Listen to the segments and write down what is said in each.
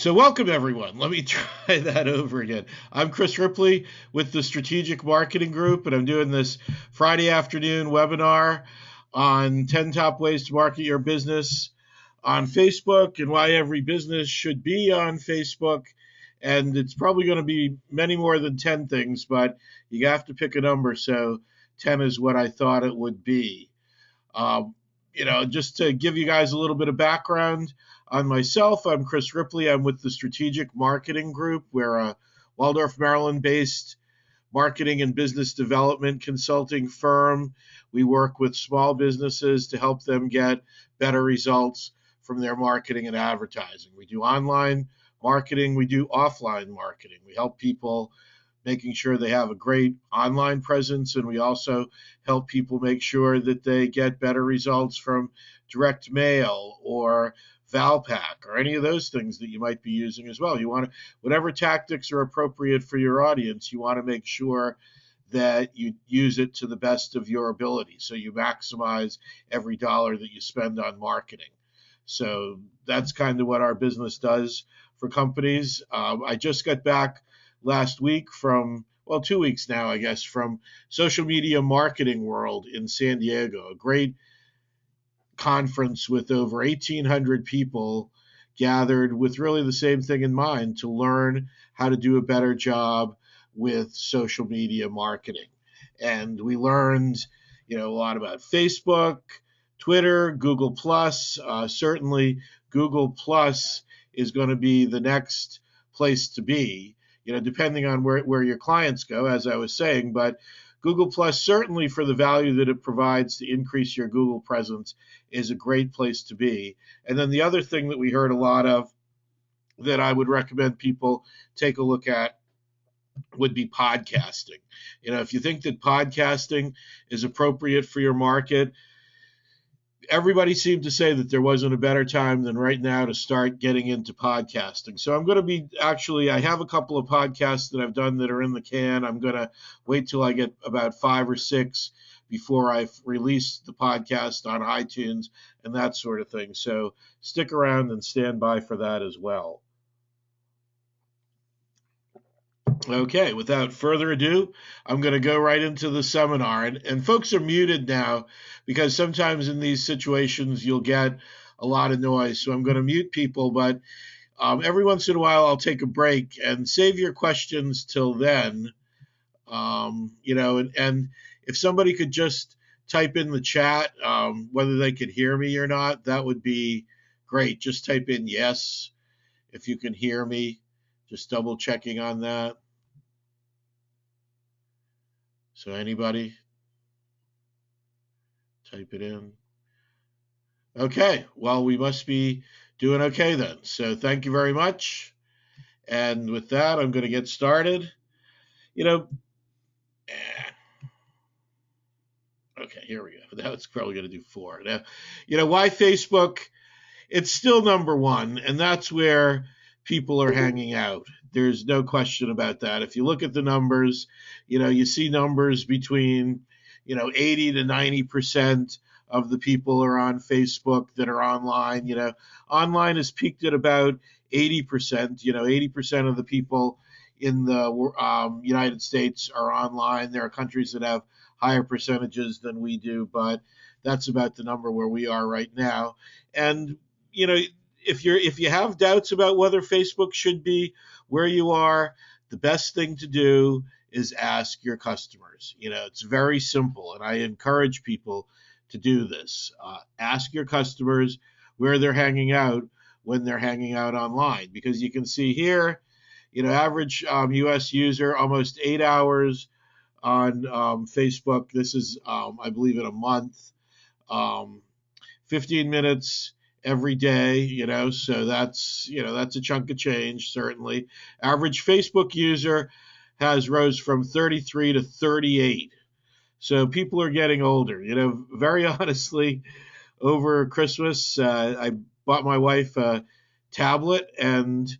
So welcome everyone. Let me try that over again. I'm Chris Ripley with the Strategic Marketing Group, and I'm doing this Friday afternoon webinar on 10 top ways to market your business on Facebook and why every business should be on Facebook. And it's probably going to be many more than 10 things, but you have to pick a number. So 10 is what I thought it would be. Um, just to give you guys a little bit of background on myself, I'm Chris Ripley. I'm with the Strategic Marketing Group. We're a Waldorf, Maryland-based marketing and business development consulting firm. We work with small businesses to help them get better results from their marketing and advertising. We do online marketing. We do offline marketing. We help people making sure they have a great online presence, and we also help people make sure that they get better results from direct mail or Valpak or any of those things that you might be using as well. You want to, whatever tactics are appropriate for your audience, you want to make sure that you use it to the best of your ability. So you maximize every dollar that you spend on marketing. So that's kind of what our business does for companies. I just got back last week from, well, 2 weeks now, I guess, from Social Media Marketing World in San Diego, a great conference with over 1,800 people gathered with really the same thing in mind, to learn how to do a better job with social media marketing. And we learned, a lot about Facebook, Twitter, Google Plus. Certainly Google Plus is going to be the next place to be, depending on where your clients go, as I was saying. But Google Plus, certainly for the value that it provides to increase your Google presence, is a great place to be. And then the other thing that we heard a lot of that I would recommend people take a look at would be podcasting. If you think that podcasting is appropriate for your market, everybody seemed to say that there wasn't a better time than right now to start getting into podcasting. So I'm going to be I have a couple of podcasts that I've done that are in the can. I'm going to wait till I get about 5 or 6 before I release the podcast on iTunes and that sort of thing. So stick around and stand by for that as well. Okay, without further ado, I'm going to go right into the seminar. And folks are muted now because sometimes in these situations you'll get a lot of noise. So I'm going to mute people, but every once in a while I'll take a break and save your questions till then. And if somebody could just type in the chat whether they could hear me or not, that would be great. Just type in yes if you can hear me. Just double checking on that. So anybody, type it in. Okay, well, we must be doing okay then. So thank you very much. And with that, I'm going to get started. Okay, here we go. That's probably going to do 4. Now, why Facebook? It's still number 1, and that's where people are hanging out. There's no question about that. If you look at the numbers, you see numbers between, 80 to 90% of the people are on Facebook that are online. Online has peaked at about 80%. 80% of the people in the United States are online. There are countries that have higher percentages than we do, but that's about the number where we are right now. And, if you have doubts about whether Facebook should be where you are, the best thing to do is ask your customers. It's very simple, and I encourage people to do this. Ask your customers where they're hanging out when they're hanging out online, because you can see here, average U.S. user, almost 8 hours on Facebook. This is, I believe, in a month. 15 minutes every day, so that's a chunk of change, certainly. Average Facebook user has rose from 33 to 38. So people are getting older. Very honestly, over Christmas, I bought my wife a tablet, and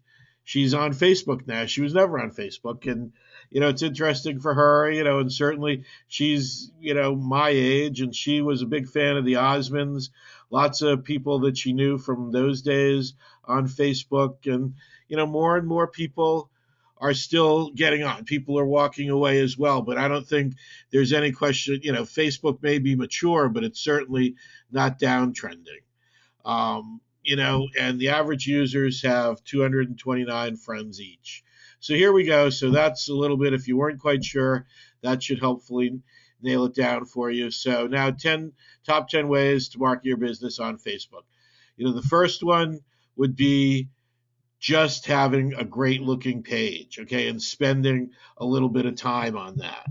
she's on Facebook now. She was never on Facebook. And, it's interesting for her, and certainly she's, my age, and she was a big fan of the Osmonds. Lots of people that she knew from those days on Facebook, and, more and more people are still getting on. People are walking away as well, but I don't think there's any question, Facebook may be mature, but it's certainly not downtrending. And the average users have 229 friends each. So here we go. So that's a little bit, if you weren't quite sure, that should hopefully nail it down for you. So now top 10 ways to market your business on Facebook. The first one would be just having a great looking page, okay, and spending a little bit of time on that.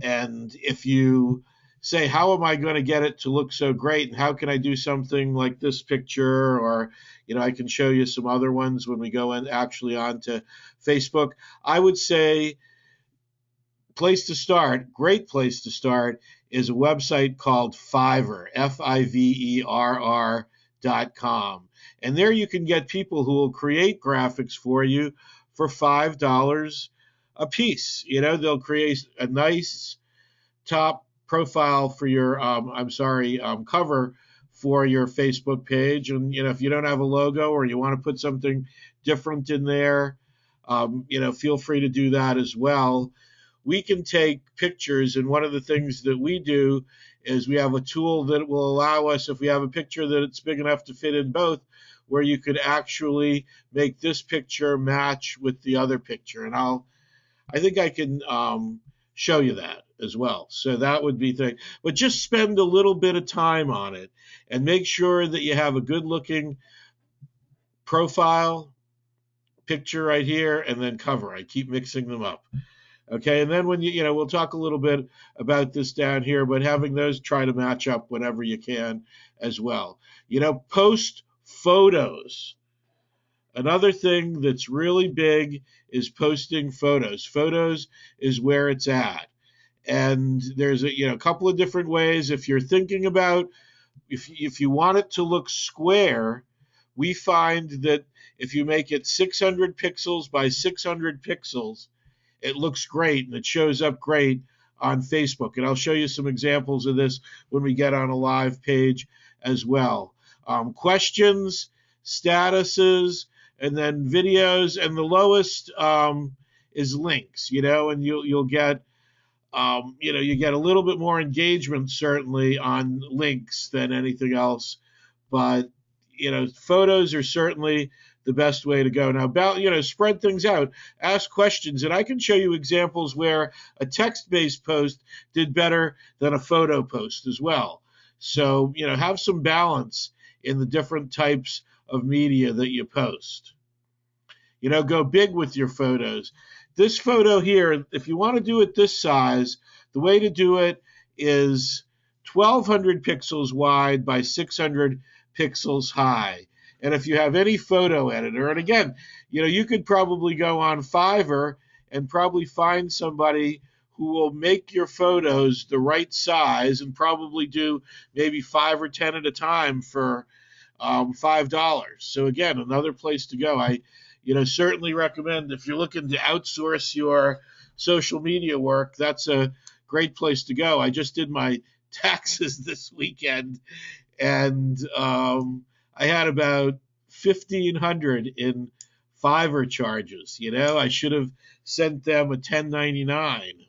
And if you say, how am I going to get it to look so great? And how can I do something like this picture? Or, I can show you some other ones when we go in actually onto Facebook. I would say great place to start is a website called Fiverr, Fiverr.com. And there you can get people who will create graphics for you for $5 a piece. They'll create a nice top profile for your cover for your Facebook page. And if you don't have a logo or you want to put something different in there, feel free to do that as well. We can take pictures, and one of the things that we do is we have a tool that will allow us, if we have a picture that it's big enough to fit in both, where you could actually make this picture match with the other picture. And I think I can show you that as well. So that would be thing. But just spend a little bit of time on it and make sure that you have a good looking profile picture right here and then cover. I keep mixing them up. Okay, and then when we'll talk a little bit about this down here, but having those try to match up whenever you can as well. Post photos. Another thing that's really big is posting photos. Photos is where it's at. And there's a couple of different ways. If you're thinking about, if you want it to look square, we find that if you make it 600 pixels by 600 pixels, it looks great and it shows up great on Facebook. And I'll show you some examples of this when we get on a live page as well. Questions, statuses, and then videos, and the lowest is links, and you'll get you get a little bit more engagement certainly on links than anything else, but photos are certainly the best way to go. Now, spread things out, ask questions, and I can show you examples where a text-based post did better than a photo post as well. So, have some balance in the different types of media that you post. Go big with your photos. This photo here, if you want to do it this size, the way to do it is 1200 pixels wide by 600 pixels high. And if you have any photo editor, and again, you could probably go on Fiverr and probably find somebody who will make your photos the right size and probably do maybe 5 or 10 at a time for $5. So again, another place to go. I certainly recommend, if you're looking to outsource your social media work, that's a great place to go. I just did my taxes this weekend, and I had about $1,500 in Fiverr charges. I should have sent them a 1099.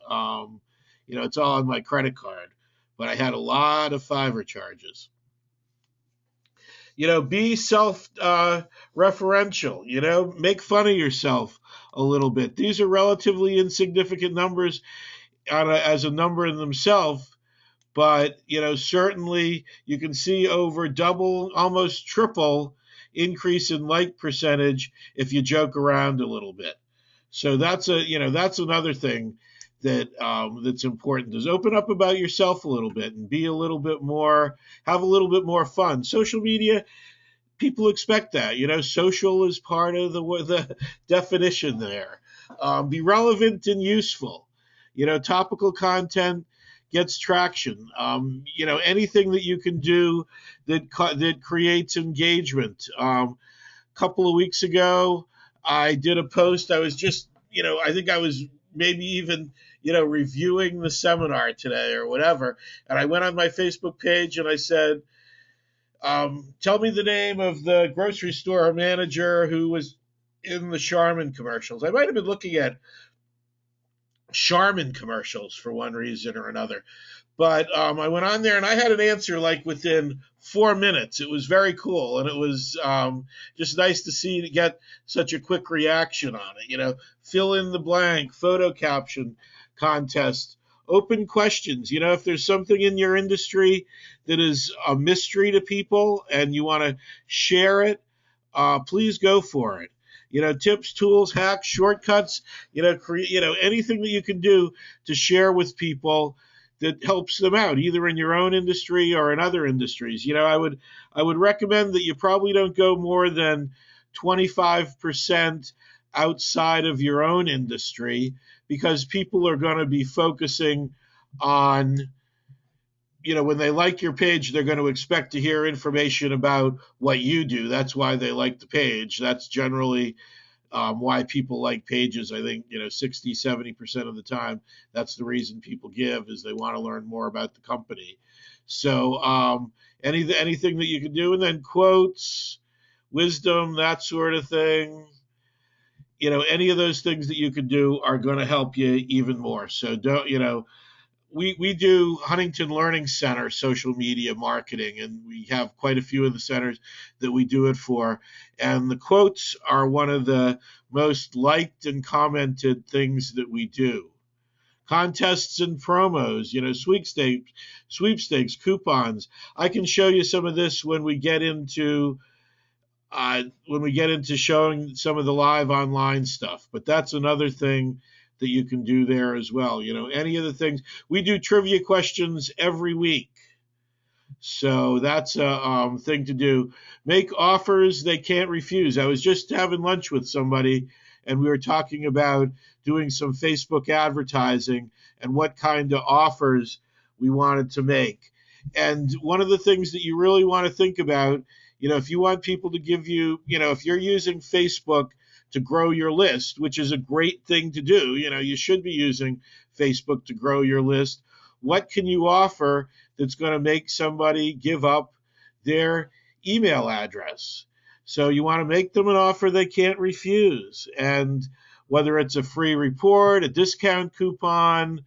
It's all on my credit card, but I had a lot of Fiverr charges. Be self-referential, make fun of yourself a little bit. These are relatively insignificant numbers as a number in themselves, but, certainly you can see over double, almost triple increase in like percentage if you joke around a little bit. So that's another thing that's important, is open up about yourself a little bit and be a little bit more, have a little bit more fun. Social media, people expect that. Social is part of the definition there. Be relevant and useful. Topical content gets traction. Anything that you can do that creates engagement. Couple of weeks ago, I did a post. I was just, I think I was maybe even, reviewing the seminar today or whatever. And I went on my Facebook page and I said, tell me the name of the grocery store manager who was in the Charmin commercials. I might have been looking at Charmin commercials for one reason or another. But I went on there and I had an answer like within 4 minutes. It was very cool, and it was just nice to see to get such a quick reaction on it. Fill in the blank, photo caption contest, open questions. If there's something in your industry that is a mystery to people and you want to share it, please go for it. Tips, tools, hacks, shortcuts. Anything that you can do to share with people that helps them out, either in your own industry or in other industries. I would recommend that you probably don't go more than 25% outside of your own industry, because people are going to be focusing on, when they like your page, they're going to expect to hear information about what you do. That's why they like the page. That's generally why people like pages. I think 60-70% of the time that's the reason people give, is they want to learn more about the company. So anything that you can do, and then quotes, wisdom, that sort of thing. Any of those things that you can do are going to help you even more. So don't we do Huntington Learning Center social media marketing, and we have quite a few of the centers that we do it for. And the quotes are one of the most liked and commented things that we do. Contests and promos, sweepstakes, coupons. I can show you some of this when we get into showing some of the live online stuff. But that's another thing that you can do there as well. Any of the things. We do trivia questions every week. So that's a thing to do. Make offers they can't refuse. I was just having lunch with somebody, and we were talking about doing some Facebook advertising and what kind of offers we wanted to make. And one of the things that you really want to think about, if you want people to give you, if you're using Facebook to grow your list, which is a great thing to do, you should be using Facebook to grow your list. What can you offer that's going to make somebody give up their email address? So you want to make them an offer they can't refuse. And whether it's a free report, a discount coupon,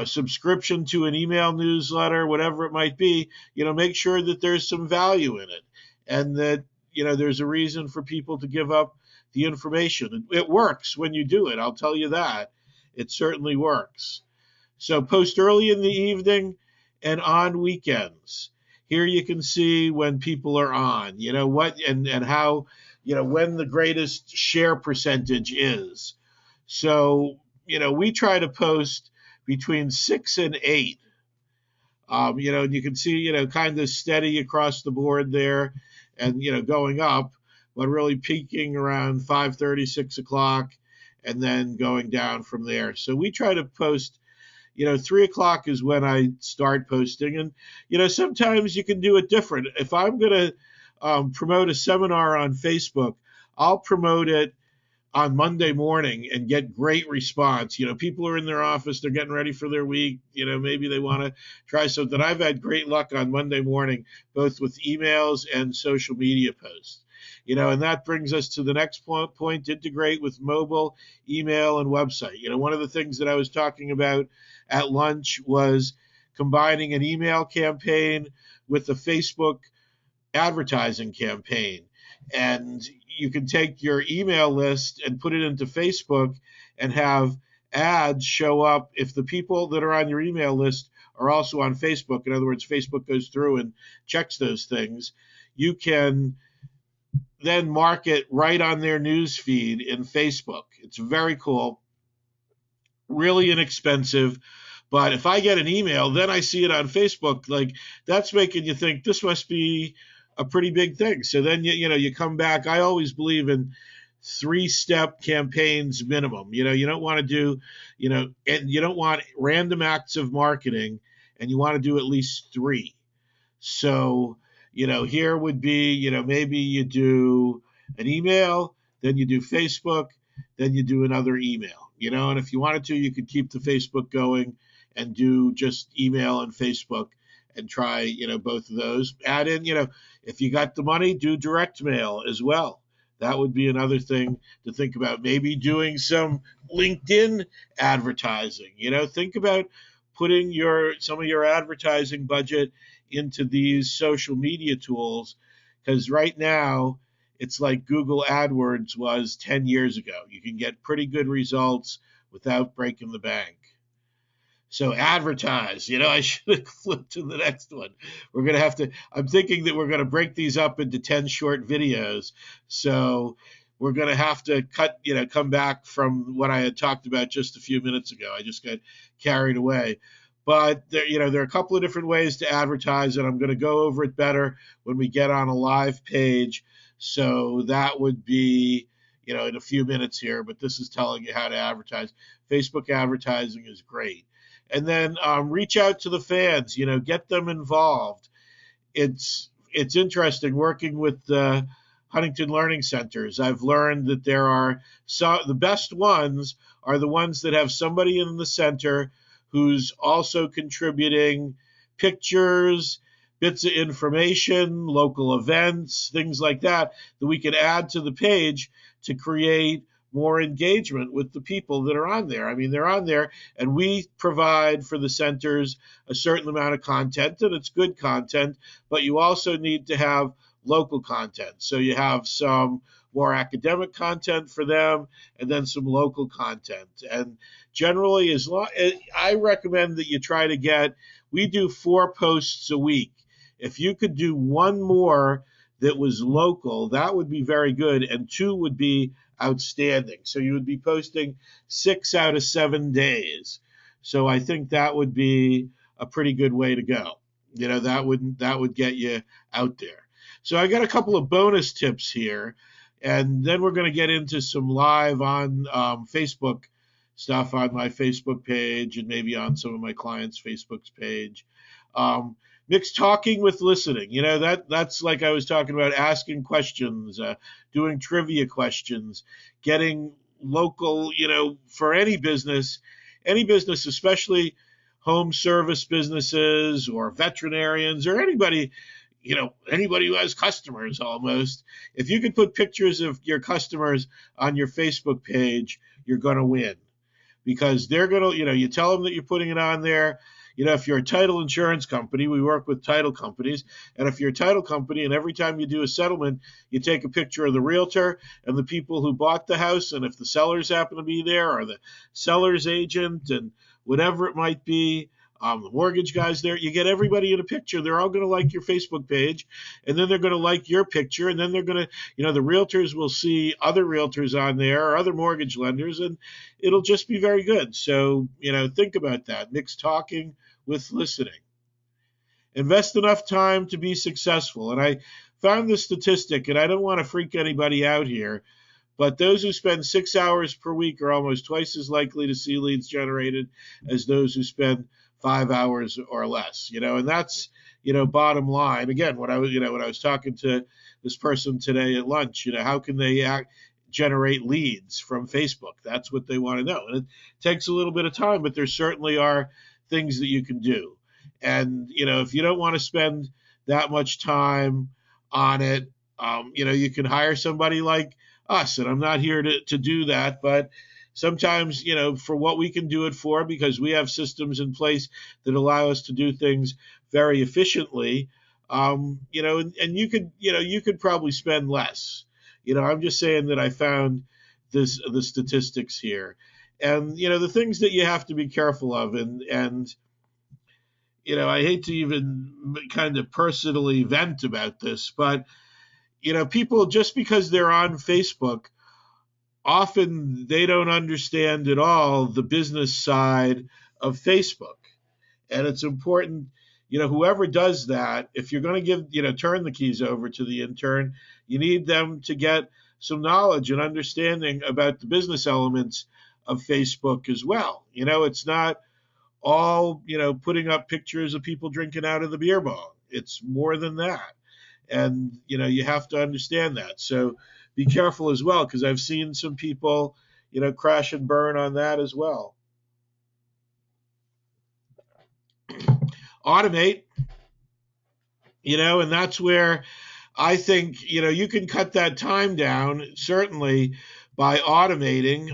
subscription to an email newsletter, whatever it might be, make sure that there's some value in it, and that, there's a reason for people to give up the information. It works when you do it. I'll tell you that. It certainly works. So post early in the evening and on weekends. Here you can see when people are on, what and how, when the greatest share percentage is. So, we try to post between 6 and 8. And you can see, kind of steady across the board there, and, going up, but really peaking around 5:30, 6 o'clock, and then going down from there. So we try to post, 3 o'clock is when I start posting. And, sometimes you can do it different. If I'm going to promote a seminar on Facebook, I'll promote it on Monday morning and get great response. People are in their office, they're getting ready for their week. Maybe they want to try something. I've had great luck on Monday morning, both with emails and social media posts. And that brings us to the next point, integrate with mobile, email, and website. One of the things that I was talking about at lunch was combining an email campaign with a Facebook advertising campaign. And you can take your email list and put it into Facebook and have ads show up if the people that are on your email list are also on Facebook. In other words, Facebook goes through and checks those things. You can then market right on their news feed in Facebook. It's very cool, really inexpensive. But if I get an email, then I see it on Facebook, like that's making you think this must be a pretty big thing. So then you come back. I always believe in 3-step campaigns minimum. You don't want to do, and you don't want random acts of marketing, and you want to do at least 3. So, here would be, maybe you do an email, then you do Facebook, then you do another email. And if you wanted to, you could keep the Facebook going and do just email and Facebook and try, both of those. Add in, if you got the money, do direct mail as well. That would be another thing to think about. Maybe doing some LinkedIn advertising. Think about putting some of your advertising budget into these social media tools, because right now it's like Google AdWords was 10 years ago. You can get pretty good results without breaking the bank. So advertise. I should have flipped to the next one. We're going to have to, I'm thinking that we're going to break these up into 10 short videos. So we're going to have to come back from what I had talked about just a few minutes ago. I just got carried away. But there are a couple of different ways to advertise, and I'm going to go over it better when we get on a live page. So that would be, in a few minutes here, but this is telling you how to advertise. Facebook advertising is great. And then reach out to the fans, get them involved. It's interesting working with the Huntington Learning Centers. I've learned that the best ones are the ones that have somebody in the center who's also contributing pictures, bits of information, local events, things like that we can add to the page to create more engagement with the people that are on there. I mean, they're on there, and we provide for the centers a certain amount of content, and it's good content, but you also need to have local content. So you have some more academic content for them, and then some local content. And generally, I recommend that you try to we do 4 posts a week. If you could do one more that was local, that would be very good, and 2 would be outstanding. So you would be posting 6 out of 7 days. So I think that would be a pretty good way to go. That would get you out there. So I got a couple of bonus tips here, and then we're going to get into some live on Facebook stuff on my Facebook page and maybe on some of my clients' Facebook's page. Mix talking with listening. That's like I was talking about, asking questions, doing trivia questions, getting local, for any business, especially home service businesses or veterinarians or anybody who has customers almost. If you could put pictures of your customers on your Facebook page, you're going to win, because they're going to, you tell them that you're putting it on there. If you're a title insurance company, we work with title companies. And if you're a title company and every time you do a settlement, you take a picture of the realtor and the people who bought the house, and if the sellers happen to be there, or the seller's agent, and whatever it might be, the mortgage guys there, you get everybody in a picture. They're all going to like your Facebook page, and then they're going to like your picture, and then they're going to, the realtors will see other realtors on there or other mortgage lenders, and it'll just be very good. So, think about that. Mix talking with listening. Invest enough time to be successful. And I found this statistic, and I don't want to freak anybody out here, but those who spend 6 hours per week are almost twice as likely to see leads generated as those who spend 5 hours or less, and that's, bottom line. Again, when I was talking to this person today at lunch, how can they generate leads from Facebook? That's what they want to know. And it takes a little bit of time, but there certainly are things that you can do. And, if you don't want to spend that much time on it, you can hire somebody like us, and I'm not here to do that, but sometimes, for what we can do it for, because we have systems in place that allow us to do things very efficiently, and you could probably spend less. I'm just saying that I found the statistics here, and, the things that you have to be careful of, and I hate to even kind of personally vent about this, but, people, just because they're on Facebook, often they don't understand at all the business side of Facebook. And it's important, whoever does that, if you're going to turn the keys over to the intern, you need them to get some knowledge and understanding about the business elements of Facebook as well. It's not all, putting up pictures of people drinking out of the beer bong. It's more than that. And, you have to understand that. So be careful as well, because I've seen some people, crash and burn on that as well. Automate, and that's where I think, you can cut that time down, certainly, by automating.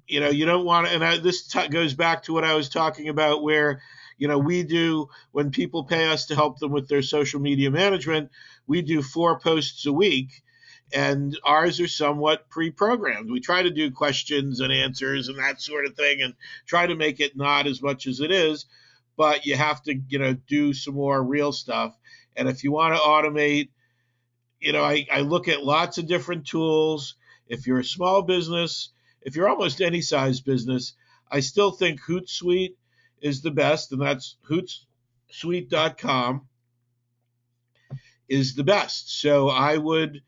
You don't want to, and this goes back to what I was talking about where, we do, when people pay us to help them with their social media management, we do 4 posts a week, and ours are somewhat pre-programmed. We try to do questions and answers and that sort of thing and try to make it not as much as it is, but you have to, do some more real stuff. And if you want to automate, I look at lots of different tools. If you're a small business, if you're almost any size business, I still think Hootsuite is the best, and that's hootsuite.com is the best. So I would,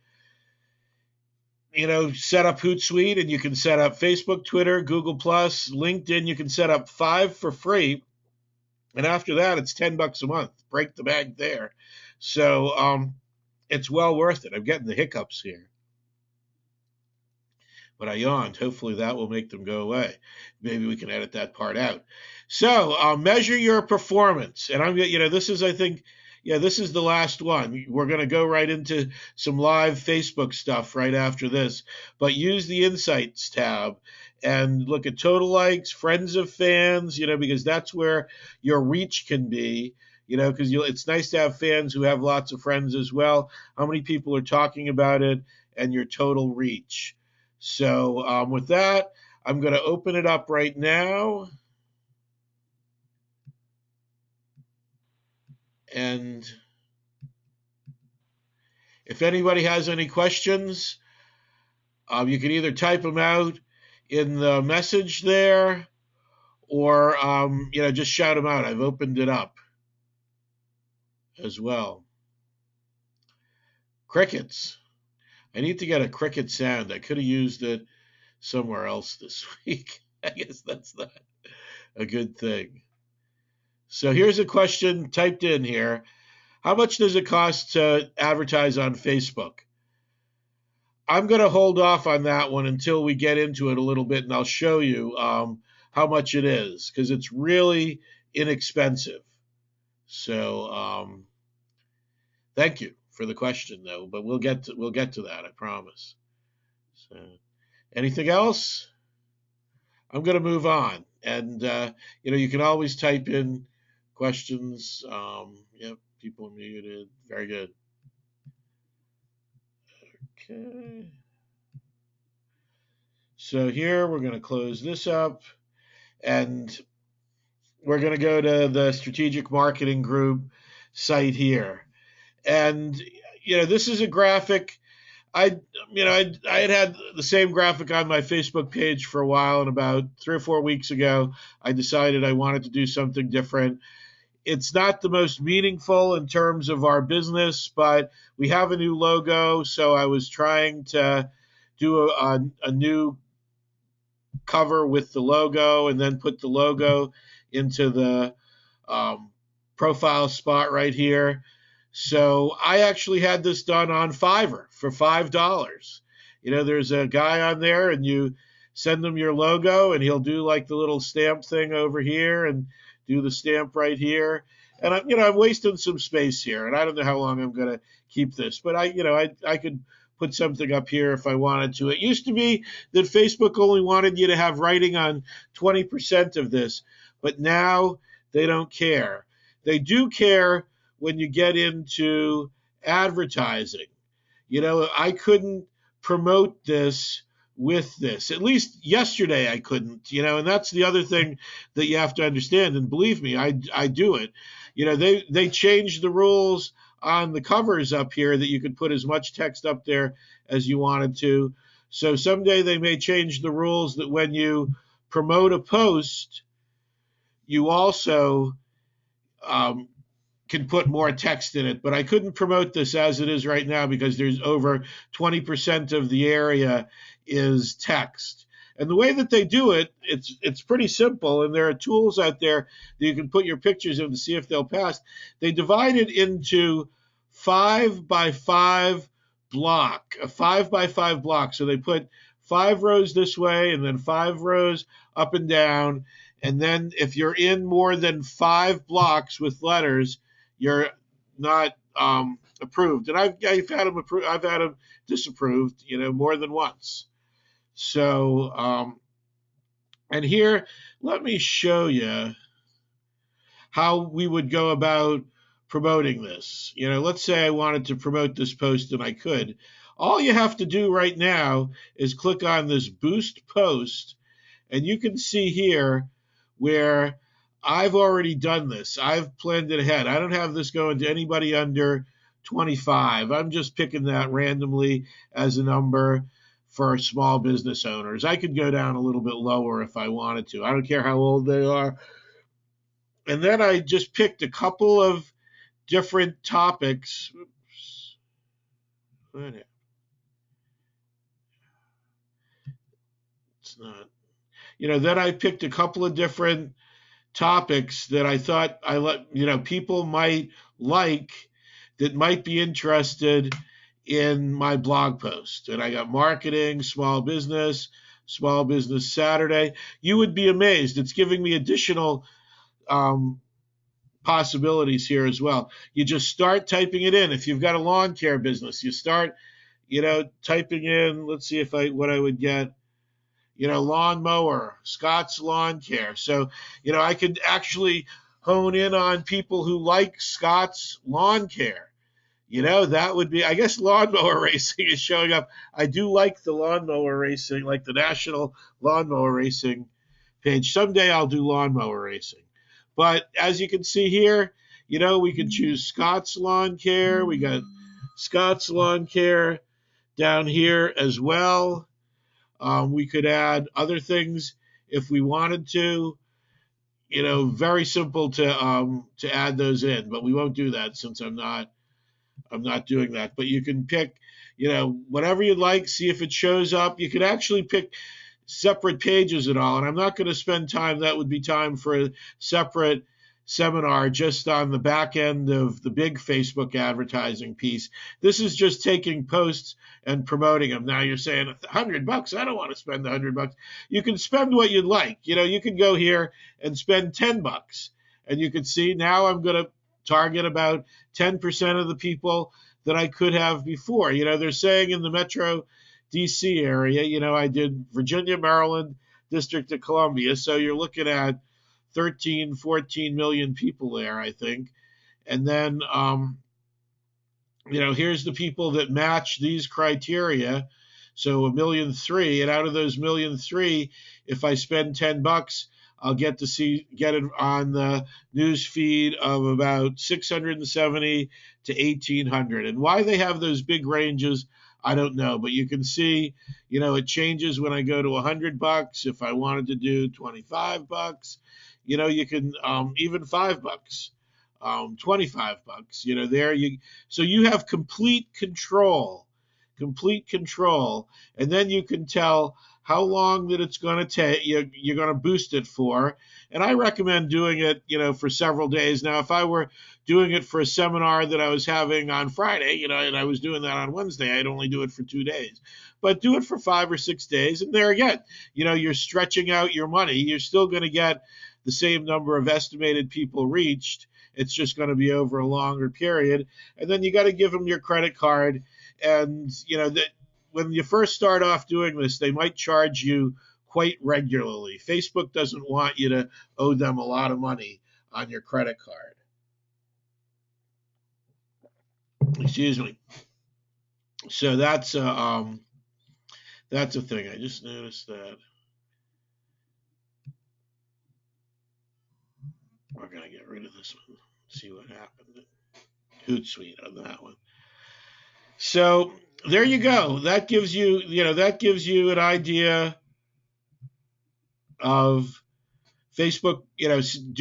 set up Hootsuite, and you can set up Facebook, Twitter, Google Plus, LinkedIn. You can set up 5 for free, and after that, it's $10 a month. Break the bank there. So it's well worth it. I'm getting the hiccups here, but I yawned. Hopefully that will make them go away. Maybe we can edit that part out. So measure your performance. And I'm, this is, I think, this is the last one. We're going to go right into some live Facebook stuff right after this. But use the Insights tab and look at total likes, friends of fans, because that's where your reach can be. Because it's nice to have fans who have lots of friends as well. How many people are talking about it, and your total reach. So with that, I'm going to open it up right now. And if anybody has any questions, you can either type them out in the message there or, just shout them out. I've opened it up as well. Crickets. I need to get a cricket sound. I could have used it somewhere else this week. I guess that's not a good thing. So here's a question typed in here. How much does it cost to advertise on Facebook? I'm going to hold off on that one until we get into it a little bit, and I'll show you how much it is, because it's really inexpensive. So thank you for the question, though, but we'll get to that, I promise. So anything else? I'm going to move on, and you can always type in questions. Yep, people muted. Very good. Okay. So here we're going to close this up, and we're going to go to the Strategic Marketing Group site here. And, this is a graphic. I had the same graphic on my Facebook page for a while, and about 3 or 4 weeks ago, I decided I wanted to do something different. It's not the most meaningful in terms of our business, but we have a new logo, so I was trying to do a new cover with the logo and then put the logo into the profile spot right here. So I actually had this done on Fiverr for $5. There's a guy on there, and you send him your logo, and he'll do like the little stamp thing over here and do the stamp right here. And I'm wasting some space here, and I don't know how long I'm going to keep this, but I could put something up here if I wanted to. It used to be that Facebook only wanted you to have writing on 20% of this, but now they don't care. They do care when you get into advertising. I couldn't promote this with this. At least yesterday I couldn't, and that's the other thing that you have to understand. And believe me, I do it. They changed the rules on the covers up here that you could put as much text up there as you wanted to. So someday they may change the rules that when you promote a post, you also can put more text in it. But I couldn't promote this as it is right now because there's over 20% of the area is text. And the way that they do it, it's pretty simple. And there are tools out there that you can put your pictures in to see if they'll pass. They divide it into 5 by 5 block, a 5 by 5 block. So they put 5 rows this way and then 5 rows up and down. And then if you're in more than 5 blocks with letters, you're not approved. And I've had them approved. I've had them disapproved, more than once. So, and here, let me show you how we would go about promoting this. Let's say I wanted to promote this post and I could. All you have to do right now is click on this boost post, and you can see here where I've already done this. I've planned it ahead. I don't have this going to anybody under 25. I'm just picking that randomly as a number for small business owners. I could go down a little bit lower if I wanted to. I don't care how old they are. And then I just picked a couple of different topics. Oops. It's not. Then I picked a couple of different topics that I thought people might like, that might be interested in my blog post. And I got marketing, small business Saturday. You would be amazed. It's giving me additional possibilities here as well. You just start typing it in. If you've got a lawn care business, you start, typing in, let's see what I would get, lawn mower, Scott's Lawn Care. So, I could actually hone in on people who like Scott's Lawn Care. That would be, I guess lawnmower racing is showing up. I do like the lawnmower racing, like the National Lawnmower Racing page. Someday I'll do lawnmower racing. But as you can see here, we could choose Scott's Lawn Care. We got Scott's Lawn Care down here as well. We could add other things if we wanted to. Very simple to add those in, but we won't do that since I'm not doing that. But you can pick, whatever you'd like, see if it shows up. You could actually pick separate pages and all, and I'm not going to spend time. That would be time for a separate seminar just on the back end of the big Facebook advertising piece. This is just taking posts and promoting them. Now you're saying $100. I don't want to spend $100. You can spend what you'd like. You can go here and spend $10, and you can see now I'm going to target about 10% of the people that I could have before. They're saying in the Metro DC area, I did Virginia, Maryland, District of Columbia. So you're looking at 13, 14 million people there, I think. And then, here's the people that match these criteria. So 1.3 million, and out of those 1.3 million, if I spend $10, I'll get it on the news feed of about 670 to 1,800. And why they have those big ranges, I don't know, but you can see, it changes when I go to $100. If I wanted to do $25, you can even $5, $25. So you have complete control, and then you can tell how long that it's going to take. You're going to boost it for, and I recommend doing it, for several days. Now, if I were doing it for a seminar that I was having on Friday, and I was doing that on Wednesday, I'd only do it for 2 days. But do it for 5 or 6 days, and there again, you're stretching out your money. You're still going to get the same number of estimated people reached. It's just going to be over a longer period, and then you got to give them your credit card, and when you first start off doing this, they might charge you quite regularly. Facebook doesn't want you to owe them a lot of money on your credit card. Excuse me. So that's a thing. I just noticed that. We're gonna get rid of this one. See what happened. Hootsuite on that one. So there you go. That gives you, an idea of Facebook,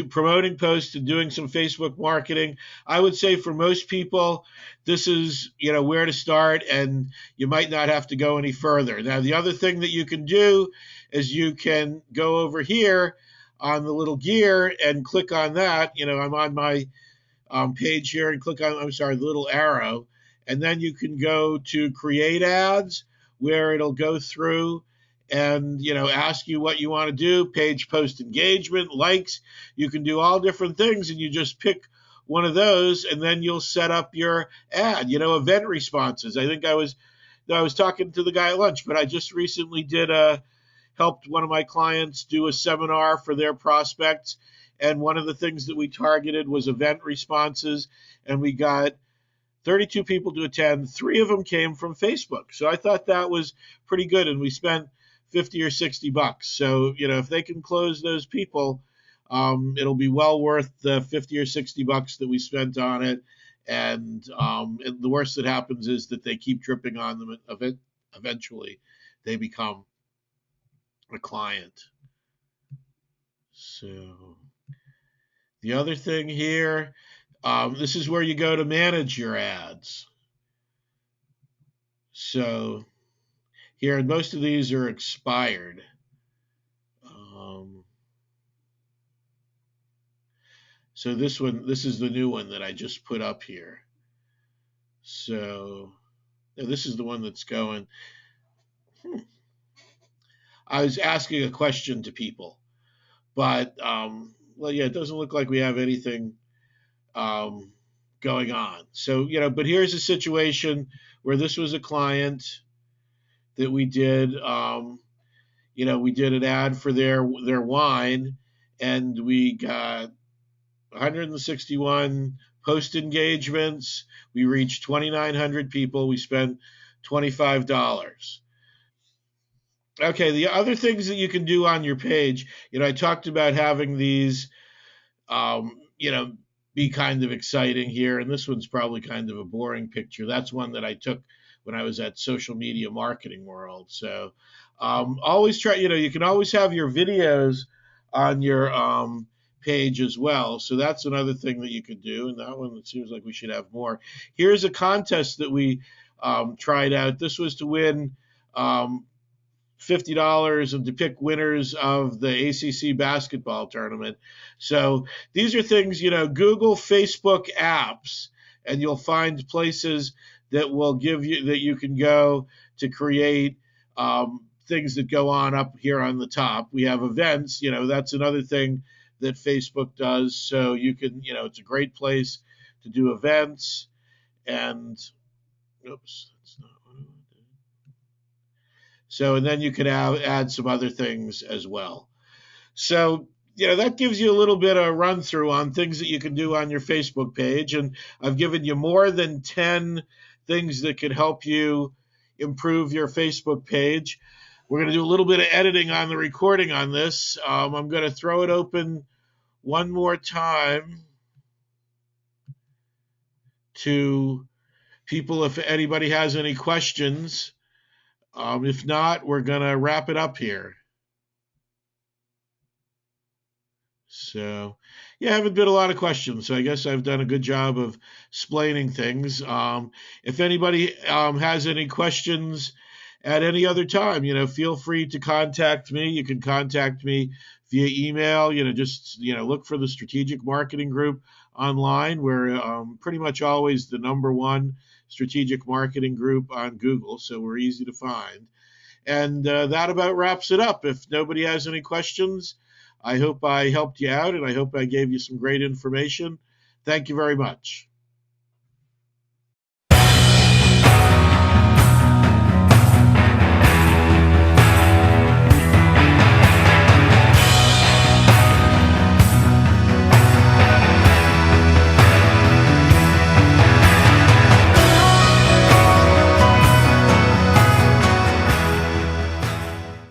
promoting posts and doing some Facebook marketing. I would say for most people, this is, where to start, and you might not have to go any further. Now, the other thing that you can do is you can go over here on the little gear and click on that. I'm on my page here and click on, the little arrow, and then you can go to create ads, where it'll go through and ask you what you want to do, page post engagement, likes. You can do all different things, and you just pick one of those, and then you'll set up your ad. Event responses. I think I was talking to the guy at lunch, but I just recently helped one of my clients do a seminar for their prospects, and one of the things that we targeted was event responses, and we got 32 people to attend. 3 of them came from Facebook. So I thought that was pretty good, and we spent 50 or 60 bucks. So, if they can close those people, it'll be well worth the 50 or 60 bucks that we spent on it. And the worst that happens is that they keep dripping on them. Eventually, they become a client. So the other thing here, this is where you go to manage your ads. So here, and most of these are expired. So this is the new one that I just put up here. So this is the one that's going. I was asking a question to people, but it doesn't look like we have anything going on. So but here's a situation where this was a client that we did. We did an ad for their wine, and we got 161 post engagements. We reached 2,900 people. We spent $25. Okay, the other things that you can do on your page, I talked about having these, be kind of exciting here. And this one's probably kind of a boring picture. That's one that I took when I was at Social Media Marketing World. So always try, you can always have your videos on your page as well. So that's another thing that you could do. And that one, it seems like we should have more. Here's a contest that we tried out. This was to win $50 and to pick winners of the ACC basketball tournament. So these are things, Google Facebook apps, and you'll find places that will give you, that you can go to create things that go on up here on the top. We have events, that's another thing that Facebook does. So you can, it's a great place to do events. And oops, that's not what I want to do. So, and then you can add some other things as well. So, that gives you a little bit of run through on things that you can do on your Facebook page. And I've given you more than 10 things that can help you improve your Facebook page. We're going to do a little bit of editing on the recording on this. I'm going to throw it open one more time to people if anybody has any questions. If not, we're going to wrap it up here. So, I haven't been a lot of questions, so I guess I've done a good job of explaining things. If anybody has any questions at any other time, feel free to contact me. You can contact me via email. Just look for the Strategic Marketing Group online. We're pretty much always the #1 strategic marketing group on Google, so we're easy to find. And that about wraps it up. If nobody has any questions, I hope I helped you out, and I hope I gave you some great information. Thank you very much.